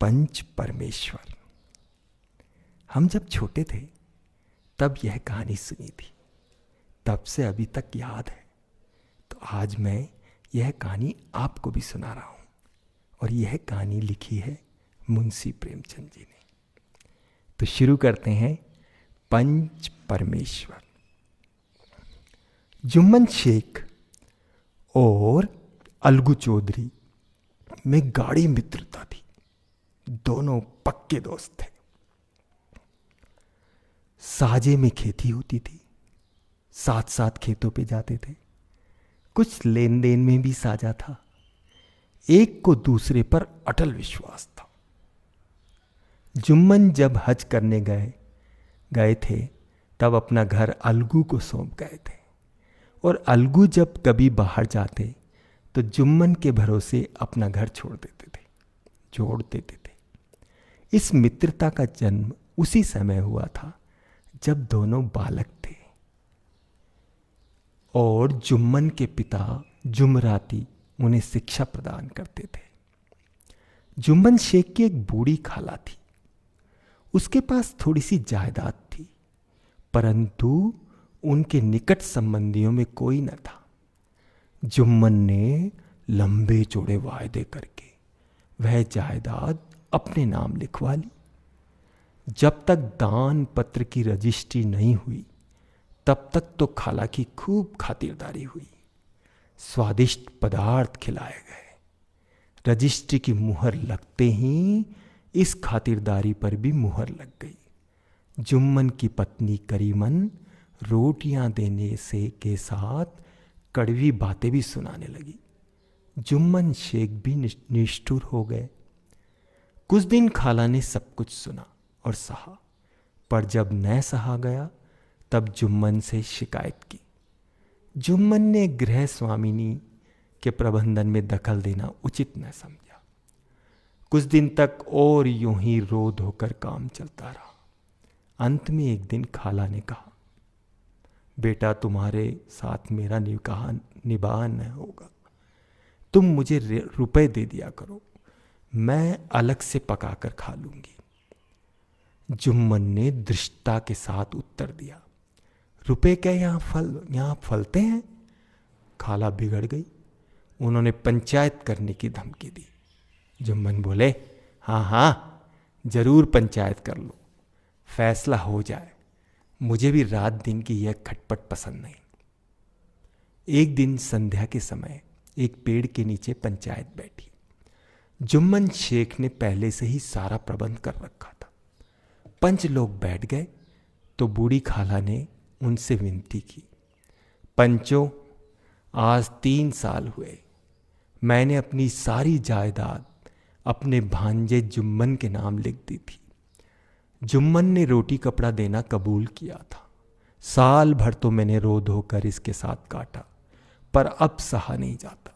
पंच परमेश्वर। हम जब छोटे थे तब यह कहानी सुनी थी, तब से अभी तक याद है। तो आज मैं यह कहानी आपको भी सुना रहा हूं, और यह कहानी लिखी है मुंशी प्रेमचंद जी ने। तो शुरू करते हैं। पंच परमेश्वर। जुम्मन शेख और अलगू चौधरी में गाढ़ी मित्रता थी। दोनों पक्के दोस्त थे। साजे में खेती होती थी, साथ साथ खेतों पे जाते थे। कुछ लेन देन में भी साझा था। एक को दूसरे पर अटल विश्वास था। जुम्मन जब हज करने गए थे तब अपना घर अलगू को सौंप गए थे, और अलगू जब कभी बाहर जाते तो जुम्मन के भरोसे अपना घर छोड़ देते थे। इस मित्रता का जन्म उसी समय हुआ था जब दोनों बालक थे, और जुम्मन के पिता जुमराती उन्हें शिक्षा प्रदान करते थे। जुम्मन शेख की एक बूढ़ी खाला थी। उसके पास थोड़ी सी जायदाद थी, परंतु उनके निकट संबंधियों में कोई न था। जुम्मन ने लंबे चौड़े वायदे करके वह जायदाद अपने नाम लिखवा ली। जब तक दान पत्र की रजिस्ट्री नहीं हुई तब तक तो खाला की खूब खातिरदारी हुई। स्वादिष्ट पदार्थ खिलाए गए। रजिस्ट्री की मुहर लगते ही इस खातिरदारी पर भी मुहर लग गई। जुम्मन की पत्नी करीमन रोटियां देने से के साथ कड़वी बातें भी सुनाने लगी। जुम्मन शेख भी निष्ठुर हो गए। कुछ दिन खाला ने सब कुछ सुना और सहा, पर जब न सहा गया तब जुम्मन से शिकायत की। जुम्मन ने गृह स्वामिनी के प्रबंधन में दखल देना उचित न समझा। कुछ दिन तक और यूं ही रोध होकर काम चलता रहा। अंत में एक दिन खाला ने कहा, बेटा तुम्हारे साथ मेरा निबाह न होगा। तुम मुझे रुपए दे दिया करो, मैं अलग से पकाकर खा लूंगी। जुम्मन ने दृष्टता के साथ उत्तर दिया, रुपए क्या यहां फलते हैं? खाला बिगड़ गई। उन्होंने पंचायत करने की धमकी दी। जुम्मन बोले, हाँ जरूर पंचायत कर लो, फैसला हो जाए। मुझे भी रात दिन की यह खटपट पसंद नहीं। एक दिन संध्या के समय एक पेड़ के नीचे पंचायत बैठी। जुम्मन शेख ने पहले से ही सारा प्रबंध कर रखा था। पंच लोग बैठ गए तो बूढ़ी खाला ने उनसे विनती की, पंचों, आज 3 साल हुए मैंने अपनी सारी जायदाद अपने भांजे जुम्मन के नाम लिख दी थी। जुम्मन ने रोटी कपड़ा देना कबूल किया था। साल भर तो मैंने रो धोकर इसके साथ काटा, पर अब सहा नहीं जाता।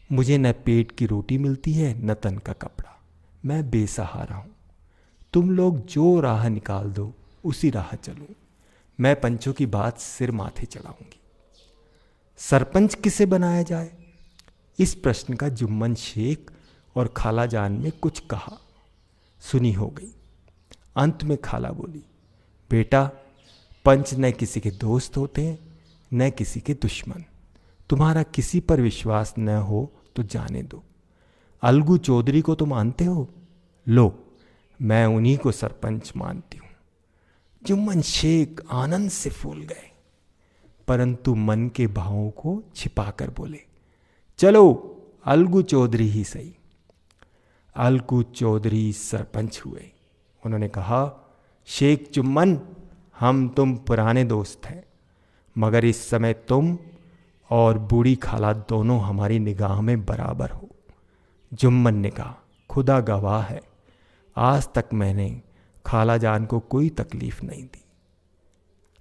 मुझे न पेट की रोटी मिलती है न तन का कपड़ा। मैं बेसहारा हूं। तुम लोग जो राह निकाल दो उसी राह चलूं। मैं पंचों की बात सिर माथे चढ़ाऊंगी। सरपंच किसे बनाया जाए? इस प्रश्न का जुम्मन शेख और खाला जान में कुछ कहा सुनी हो गई। अंत में खाला बोली, बेटा, पंच न किसी के दोस्त होते हैं न किसी के दुश्मन। तुम्हारा किसी पर विश्वास न हो तो जाने दो। अलगू चौधरी को तो मानते हो? लो, मैं उन्हीं को सरपंच मानती हूं। जुम्मन शेख आनंद से फूल गए, परंतु मन के भावों को छिपाकर बोले, चलो अलगू चौधरी ही सही। अलगू चौधरी सरपंच हुए। उन्होंने कहा, शेख जुम्मन, हम तुम पुराने दोस्त हैं, मगर इस समय तुम और बूढ़ी खाला दोनों हमारी निगाह में बराबर हो। जुम्मन ने कहा, खुदा गवाह है, आज तक मैंने खाला जान को कोई तकलीफ नहीं दी।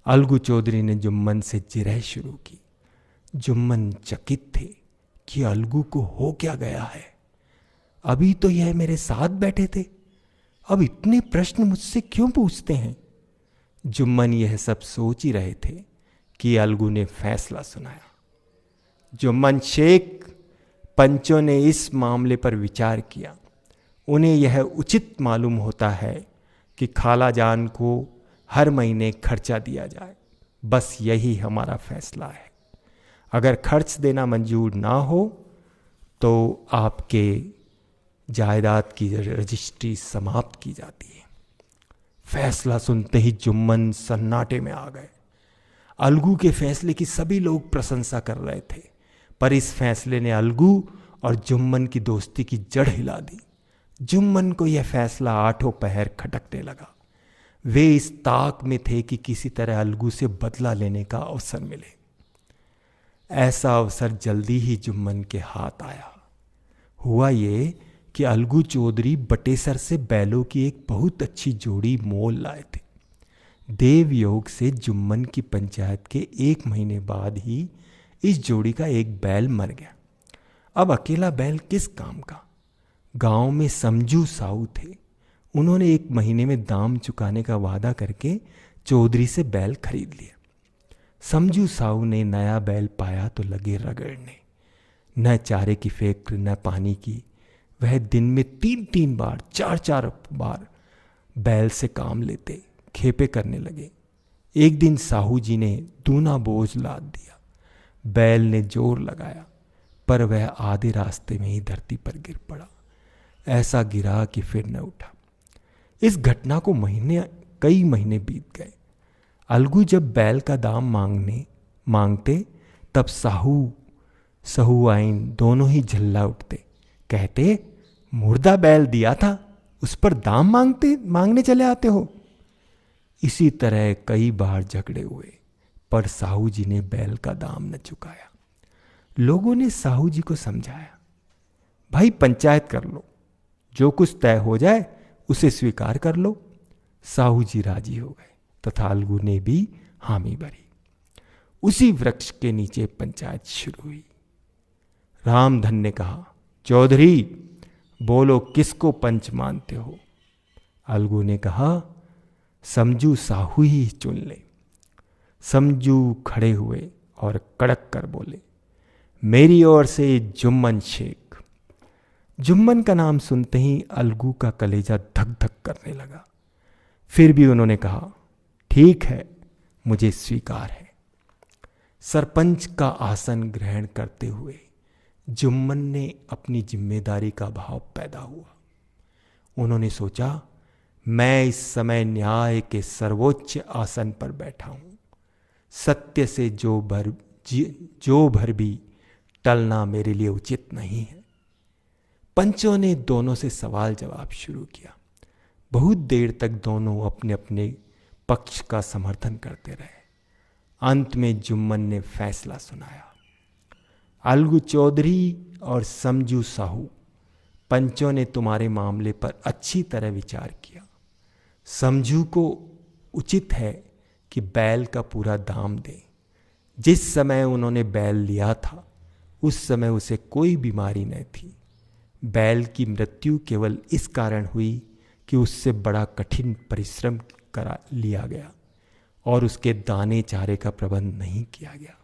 अलगू चौधरी ने जुम्मन से जिरह शुरू की। जुम्मन चकित थे कि अलगू को हो क्या गया है। अभी तो यह मेरे साथ बैठे थे, अब इतने प्रश्न मुझसे क्यों पूछते हैं? जुम्मन यह सब सोच ही रहे थे कि अलगू ने फैसला सुनाया। जुम्मन शेख, पंचों ने इस मामले पर विचार किया। उन्हें यह उचित मालूम होता है कि खाला जान को हर महीने खर्चा दिया जाए। बस यही हमारा फैसला है। अगर खर्च देना मंजूर ना हो तो आपके जायदाद की रजिस्ट्री समाप्त की जाती है। फैसला सुनते ही जुम्मन सन्नाटे में आ गए। अलगू के फैसले की सभी लोग प्रशंसा कर रहे थे, पर इस फैसले ने अलगू और जुम्मन की दोस्ती की जड़ हिला दी। जुम्मन को यह फैसला आठों पहर खटकने लगा। वे इस ताक में थे कि किसी तरह अलगू से बदला लेने का अवसर मिले। ऐसा अवसर जल्दी ही जुम्मन के हाथ आया। हुआ ये कि अलगू चौधरी बटेसर से बैलों की एक बहुत अच्छी जोड़ी मोल लाए थे। देवयोग से जुम्मन की पंचायत के 1 महीने बाद ही इस जोड़ी का एक बैल मर गया। अब अकेला बैल किस काम का? गांव में समझू साहू थे। उन्होंने 1 महीने में दाम चुकाने का वादा करके चौधरी से बैल खरीद लिया। समझू साहू ने नया बैल पाया तो लगे रगड़ने। न चारे की फिक्र न पानी की। वह दिन में 3-3 बार 4-4 बार बैल से काम लेते, खेपे करने लगे। एक दिन साहू जी ने दूना बोझ लाद दिया। बैल ने जोर लगाया, पर वह आधे रास्ते में ही धरती पर गिर पड़ा। ऐसा गिरा कि फिर न उठा। इस घटना को कई महीने बीत गए। अलगू जब बैल का दाम मांगते तब सहुआइन दोनों ही झल्ला उठते। कहते, मुर्दा बैल दिया था, उस पर दाम मांगने चले आते हो। इसी तरह कई बार झगड़े हुए, पर साहू जी ने बैल का दाम न चुकाया। लोगों ने साहू जी को समझाया, भाई पंचायत कर लो, जो कुछ तय हो जाए उसे स्वीकार कर लो। साहू जी राजी हो गए तथा अलगू ने भी हामी भरी। उसी वृक्ष के नीचे पंचायत शुरू हुई। रामधन ने कहा, चौधरी बोलो किसको पंच मानते हो? अलगू ने कहा, समझू साहू ही चुन ले। समझू खड़े हुए और कड़क कर बोले, मेरी ओर से जुम्मन शेख। जुम्मन का नाम सुनते ही अलगू का कलेजा धक धक करने लगा। फिर भी उन्होंने कहा, ठीक है, मुझे स्वीकार है। सरपंच का आसन ग्रहण करते हुए जुम्मन ने अपनी जिम्मेदारी का भाव पैदा हुआ। उन्होंने सोचा, मैं इस समय न्याय के सर्वोच्च आसन पर बैठा हूं। सत्य से जो भर भी टलना मेरे लिए उचित नहीं है। पंचों ने दोनों से सवाल जवाब शुरू किया। बहुत देर तक दोनों अपने अपने पक्ष का समर्थन करते रहे। अंत में जुम्मन ने फैसला सुनाया। अलगू चौधरी और समझू साहू, पंचों ने तुम्हारे मामले पर अच्छी तरह विचार किया। समझू को उचित है कि बैल का पूरा दाम दें। जिस समय उन्होंने बैल लिया था उस समय उसे कोई बीमारी न थी। बैल की मृत्यु केवल इस कारण हुई कि उससे बड़ा कठिन परिश्रम करा लिया गया और उसके दाने चारे का प्रबंध नहीं किया गया।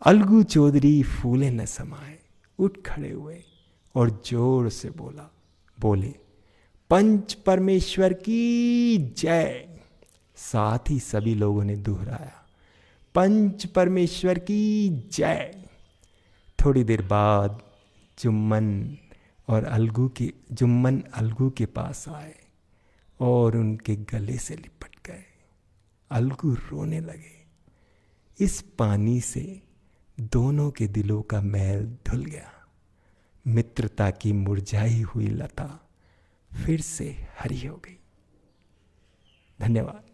अलगू चौधरी फूले न समाये उठ खड़े हुए और जोर से बोले, पंच परमेश्वर की जय। साथ ही सभी लोगों ने दोहराया, पंच परमेश्वर की जय। थोड़ी देर बाद जुम्मन अलगू के पास आए और उनके गले से लिपट गए। अलगू रोने लगे। इस पानी से दोनों के दिलों का मैल धुल गया। मित्रता की मुरझाई हुई लता फिर से हरी हो गई। धन्यवाद।